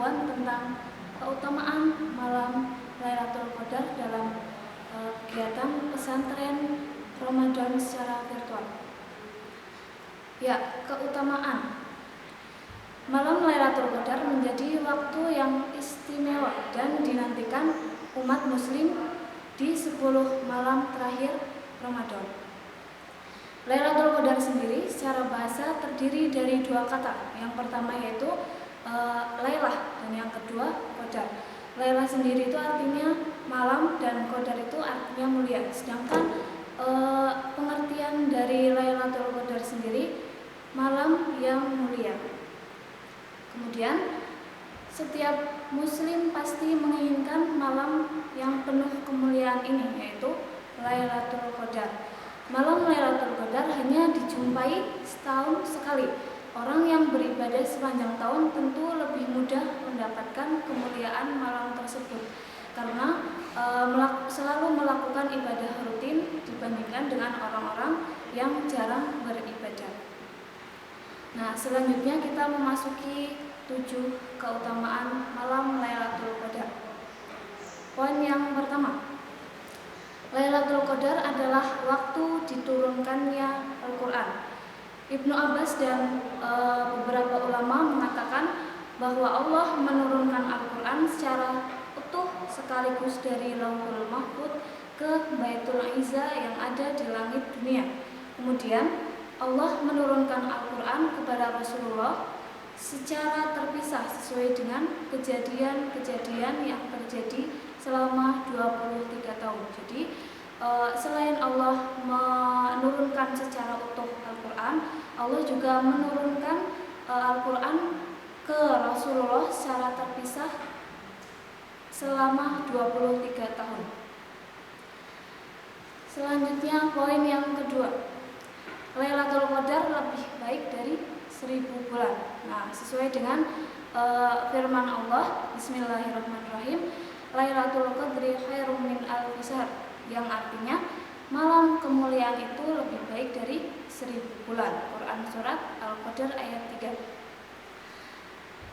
obrolan tentang keutamaan malam Lailatul Qadar dalam kegiatan pesantren Ramadan secara virtual. Ya, keutamaan malam Lailatul Qadar menjadi waktu yang istimewa dan dinantikan umat muslim di 10 malam terakhir Ramadan. Lailatul Qadar sendiri secara bahasa terdiri dari 2 kata. Yang pertama yaitu Lailah dan yang kedua Qadar. Lailah sendiri itu artinya malam dan Qadar itu artinya mulia. Sedangkan pengertian dari Lailatul Qadar sendiri malam yang mulia. Kemudian setiap muslim pasti menginginkan malam yang penuh kemuliaan ini, yaitu Lailatul Qadar. Malam Lailatul Qadar hanya dijumpai setahun sekali. Orang yang beribadah sepanjang tahun tentu lebih mudah mendapatkan kemuliaan malam tersebut karena selalu melakukan ibadah rutin dibandingkan dengan orang-orang yang jarang beribadah. Nah, selanjutnya kita memasuki 7 keutamaan malam Lailatul Qadar. Poin yang pertama, Lailatul Qadar adalah waktu diturunkannya Al-Quran. Ibnu Abbas dan beberapa ulama mengatakan bahwa Allah menurunkan Al-Quran secara utuh sekaligus dari Lauhul Mahfuz ke Baitul Izza yang ada di langit dunia. Kemudian Allah menurunkan Al-Quran kepada Rasulullah secara terpisah sesuai dengan kejadian-kejadian yang terjadi selama 23 tahun. Jadi selain Allah menurunkan secara utuh Al-Quran, Allah juga menurunkan Al-Quran ke Rasulullah secara terpisah selama 23 tahun. Selanjutnya poin yang kedua, Lailatul Qadar lebih baik dari 1000 bulan. Nah, sesuai dengan firman Allah, Bismillahirrahmanirrahim, Lailatul Qadri khairum min alfi syahr, yang artinya malam kemuliaan itu lebih baik dari 1000 bulan. Quran surat Al-Qadar ayat 3.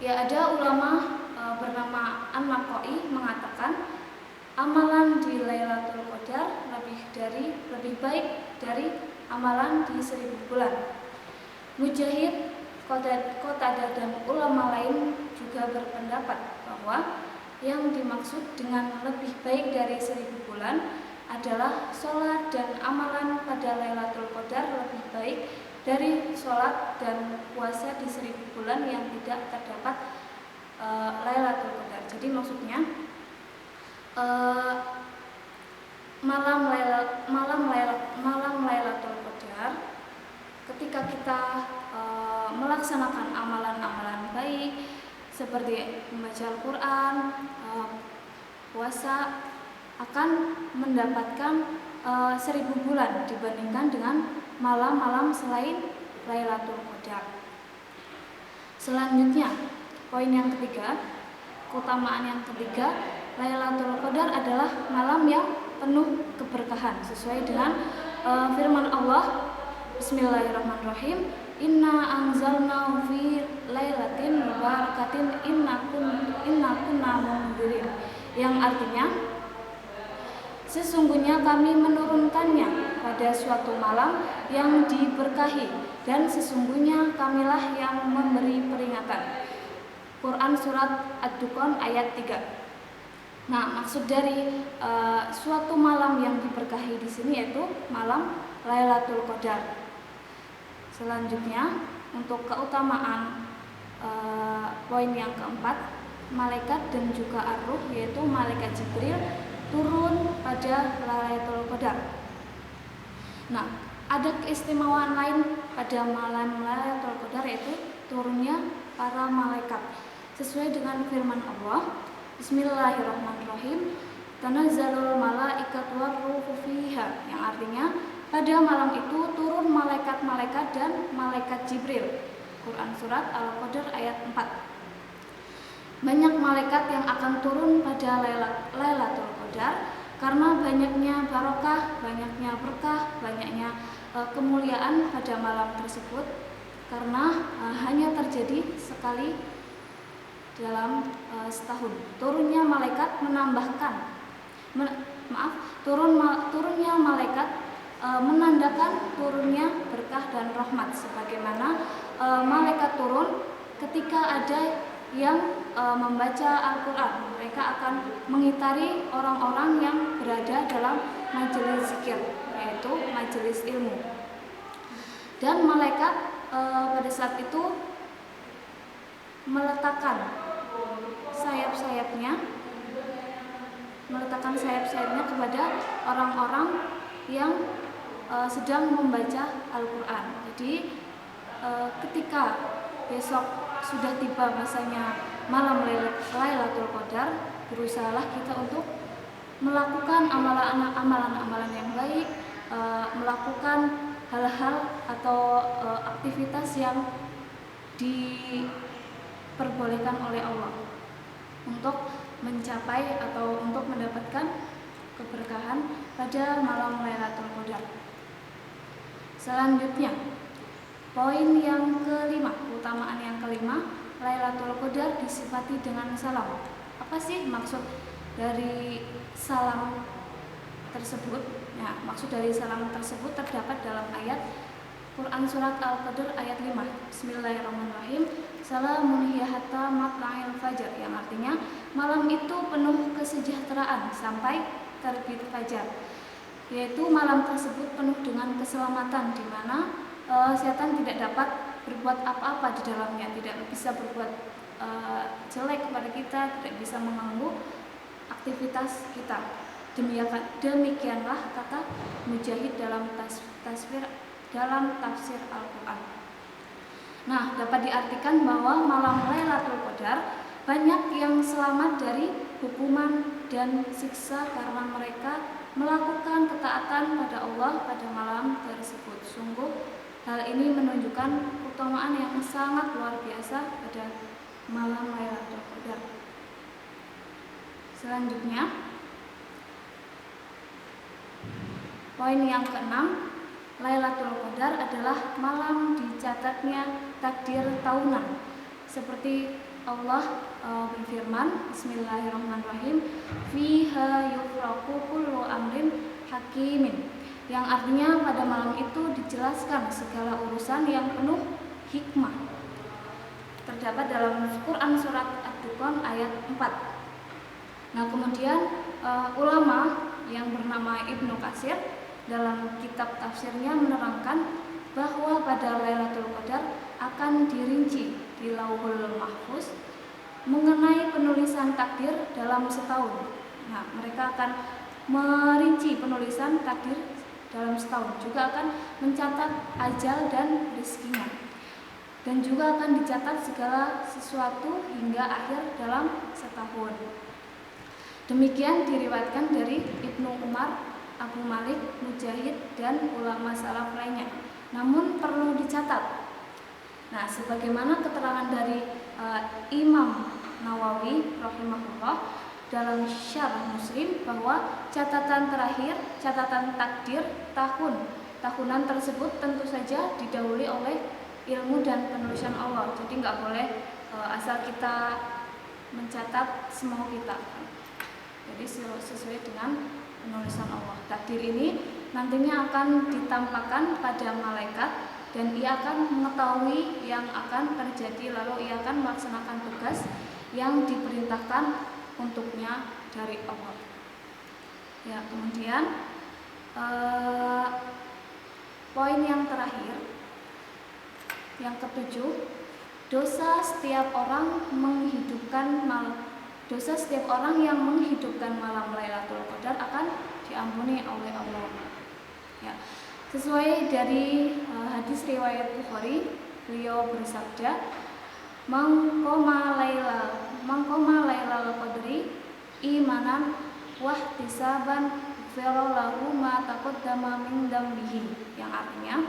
Ya, ada ulama bernama An-Naqai mengatakan amalan di Lailatul Qadar lebih baik dari amalan di 1000 bulan. Mujahid, Qatadah dan ulama lain juga berpendapat bahwa yang dimaksud dengan lebih baik dari 1000 bulan adalah sholat dan amalan pada Lailatul Qadar lebih baik dari sholat dan puasa di 1000 bulan yang tidak terdapat Lailatul Qadar. Jadi maksudnya malam Lailatul Qadar, ketika kita melaksanakan amalan-amalan baik seperti membaca Al-Quran, puasa, akan mendapatkan 1000 bulan dibandingkan dengan malam-malam selain Lailatul Qadar. Selanjutnya, poin yang ketiga, keutamaan yang ketiga, Lailatul Qadar adalah malam yang penuh keberkahan sesuai dengan firman Allah, Bismillahirrahmanirrahim, Inna anzalnahu fi lailatin mubarakatin inna kunna munzirin, yang artinya sesungguhnya kami menurunkannya pada suatu malam yang diberkahi dan sesungguhnya kamilah yang memberi peringatan. Quran surat Ad-Dukhan ayat 3. Nah, maksud dari suatu malam yang diberkahi di sini yaitu malam Lailatul Qadar. Selanjutnya, untuk keutamaan poin yang keempat, malaikat dan juga ar-ruh, yaitu malaikat Jibril turun pada Lailatul Qadar. Nah, ada keistimewaan lain pada malam Lailatul Qadar, yaitu turunnya para malaikat sesuai dengan firman Allah, Bismillahirrahmanirrahim, Tanazzalul malaikatu war-ruhu fiha, yang artinya pada malam itu turun malaikat-malaikat dan malaikat Jibril. Quran surat Al-Qadar ayat 4. Banyak malaikat yang akan turun pada Lailatul Qadar karena banyaknya barokah, banyaknya berkah, banyaknya kemuliaan pada malam tersebut, karena hanya terjadi sekali dalam setahun. Turunnya malaikat menambahkan turunnya malaikat menandakan turunnya berkah dan rahmat, sebagaimana malaikat turun ketika ada yang membaca Al-Quran. Mereka akan mengitari orang-orang yang berada dalam majelis zikir, yaitu majelis ilmu. Dan malaikat pada saat itu meletakkan sayap-sayapnya kepada orang-orang yang sedang membaca Al-Quran. Jadi ketika besok sudah tiba masanya malam Lailatul Qadar, berusahalah kita untuk melakukan amalan-amalan yang baik, melakukan hal-hal atau aktivitas yang diperbolehkan oleh Allah untuk mencapai atau untuk mendapatkan keberkahan pada malam Lailatul Qadar. Selanjutnya, poin yang kelima, keutamaan yang kelima, Lailatul Qadar disifati dengan salam. Apa sih maksud dari salam tersebut? Nah, maksud dari salam tersebut terdapat dalam ayat Quran surat Al-Qadr ayat 5. Bismillahirrahmanirrahim. Salamun hiya hatta matla'il fajar, yang artinya malam itu penuh kesejahteraan sampai terbit fajar. Yaitu malam tersebut penuh dengan keselamatan, di mana setan tidak dapat berbuat apa-apa di dalamnya, tidak bisa berbuat jelek kepada kita, tidak bisa mengganggu aktivitas kita. Demikianlah kata Mujahid dalam tafsir Al-Quran. Nah, dapat diartikan bahwa malam Lailatul Qadar banyak yang selamat dari hukuman dan siksa karena mereka melakukan ketaatan pada Allah pada malam tersebut. Sungguh hal ini menunjukkan keutamaan yang sangat luar biasa pada malam Lailatul Qadar. Selanjutnya, poin yang keenam, Lailatul Qadar adalah malam dicatatnya takdir tahunan. Seperti Allah berfirman, Bismillahirrahmanirrahim, fiha yufraqu kullu amrin hakimin, yang artinya pada malam itu dijelaskan segala urusan yang penuh hikmah. Terdapat dalam Quran surat Ad-Dukhan ayat 4. Nah, kemudian ulama yang bernama Ibnu Katsir dalam kitab tafsirnya menerangkan bahwa pada Lailatul Qadar akan dirinci di Lauhul Mahfuz mengenai penulisan takdir dalam setahun. Nah, mereka akan merinci penulisan takdir dalam setahun, juga akan mencatat ajal dan rezekinya, dan juga akan dicatat segala sesuatu hingga akhir dalam setahun. Demikian diriwayatkan dari Ibnu Umar, Abu Malik, Mujahid, dan ulama salaf lainnya. Namun perlu dicatat, nah, sebagaimana keterangan dari Imam Nawawi rahimahullah dalam Syarah Muslim, bahwa catatan takdir tahunan tersebut tentu saja didahului oleh ilmu dan penulisan Allah. Jadi nggak boleh asal kita mencatat semau kita. Jadi sesuai dengan penulisan Allah. Takdir ini nantinya akan ditampakkan pada malaikat, dan ia akan mengetahui yang akan terjadi, lalu ia akan melaksanakan tugas yang diperintahkan untuknya dari Allah. Ya, kemudian poin yang terakhir, yang ketujuh, dosa setiap orang yang menghidupkan malam Lailatul Qadar akan diampuni oleh Allah. Ya, sesuai dari hadis riwayat Bukhari, beliau bersabda, "Mangkoma Lailatul Qadri imanan wahtisaban lahu ma taqaddama min dambihi," yang artinya,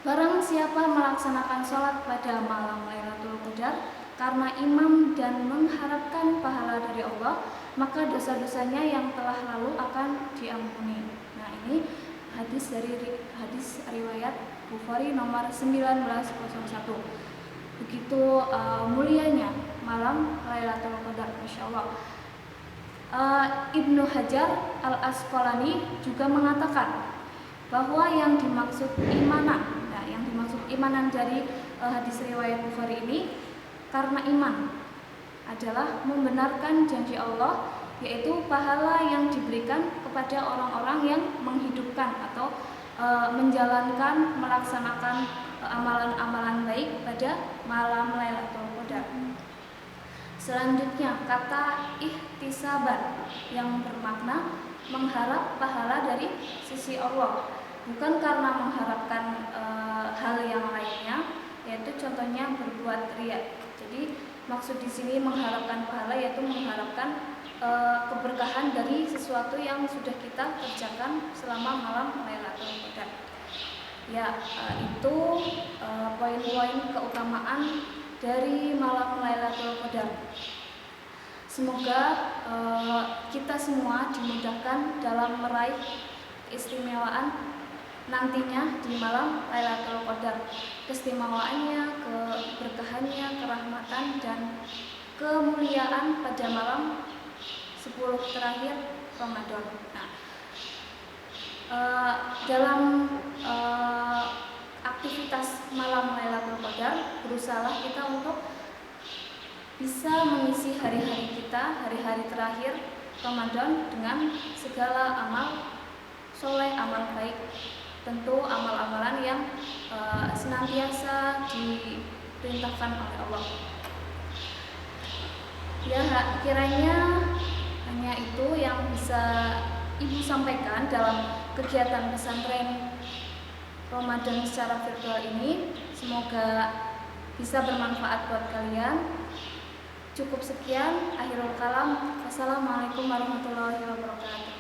barang siapa melaksanakan sholat pada malam Lailatul Qadar karena imam dan mengharapkan pahala dari Allah, maka dosa-dosanya yang telah lalu akan diampuni. Nah, ini hadis riwayat Bukhari nomor 1901. Begitu mulianya malam Lailatul Qadar. Masya Allah. Ibnu Hajar Al-Asqalani juga mengatakan bahwa yang dimaksud imanan, yang dimaksud imanan dari hadis riwayat Bukhari ini, karena iman adalah membenarkan janji Allah, yaitu pahala yang diberikan kepada orang-orang yang menghidupkan atau menjalankan, melaksanakan amalan-amalan baik pada malam Lailatul Qadar. Selanjutnya kata ihtisaban yang bermakna mengharap pahala dari sisi Allah, bukan karena mengharapkan hal yang lainnya, yaitu contohnya berbuat riya. Jadi maksud di sini mengharapkan pahala yaitu mengharapkan keberkahan dari sesuatu yang sudah kita kerjakan selama malam Lailatul Qadar. Itu poin-poin keutamaan dari malam Lailatul Qadar. Semoga kita semua dimudahkan dalam meraih keistimewaan nantinya di malam Lailatul Qadar. Keistimewaannya, keberkahannya, kerahmatan dan kemuliaan pada malam 10 terakhir Ramadan. Dalam aktivitas malam Lailatul Qadar, berusahalah kita untuk bisa mengisi hari-hari kita, hari-hari terakhir Ramadan dengan segala amal soleh, amal baik, tentu amal-amalan yang senantiasa diperintahkan oleh Allah. Kiranya hanya itu yang bisa Ibu sampaikan dalam kegiatan pesantren Ramadan secara virtual ini. Semoga bisa bermanfaat buat kalian. Cukup sekian, akhirul kalam. Wassalamualaikum warahmatullahi wabarakatuh.